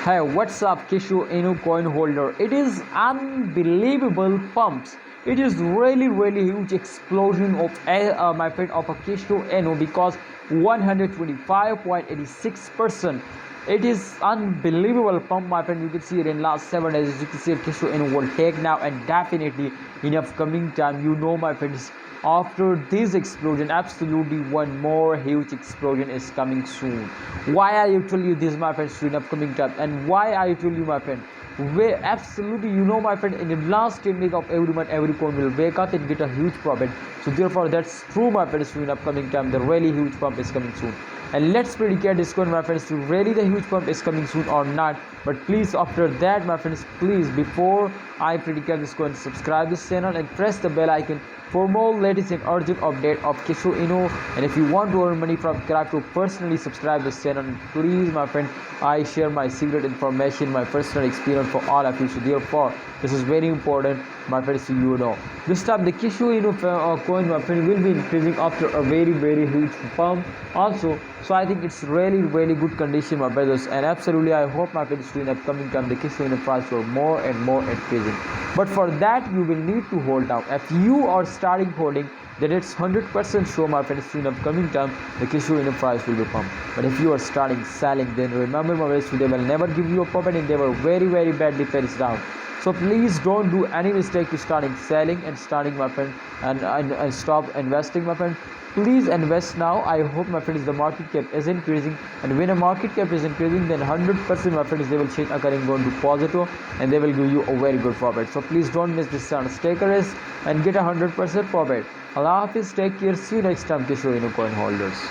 Hey, what's up, Kishu inu coin holder? It is unbelievable pumps. It is really huge explosion of my friend of a Kishu inu because 125.86%. It is unbelievable pump, my friend. You can see it in last 7 days. As you can see, Kishu inu will take now, and definitely in upcoming time, you know, my friends. After this explosion, absolutely one more huge explosion is coming soon. Why I tell you this, my friends, in upcoming time, and why I tell you, my friend, where absolutely, you know, my friend, in the last 10 days of every month, every coin will wake up and get a huge profit. So therefore, that's true, my friends. In upcoming time, the really huge pump is coming soon. And let's predict this coin, my friends, to really the huge pump is coming soon or not. But please, after that, my friends, please, before I predict this coin, subscribe this channel and press the bell icon for more latest and urgent update of Kishu inu. And if you want to earn money from crypto, personally subscribe this channel. And please, my friend, I share my secret information, my personal experience for all of you. So therefore, this is very important, my friends, so you know. This time the Kishu inu coin, my friend, will be increasing after a very huge pump also. So I think it's really good condition, my brothers, and absolutely I hope, my friends, in upcoming time the Kishu inu price will more and more increasing. But for that you will need to hold down. If you are starting holding, then it's 100% sure, my friends, in upcoming time the Kishu inu price will be pumped. But if you are starting selling, then remember, my friends, they will never give you a profit and they will very badly face down. So please don't do any mistake to starting selling and starting, my friend, and stop investing, my friend. Please invest now. I hope, my friends, the market cap is increasing, and when a market cap is increasing, then 100%, my friends, they will change occurring going to positive, and they will give you a very good profit. So please don't miss this chance. Take a risk and get 100% profit. Allah Hafiz, take care. See you next time, Kisho inu coin holders.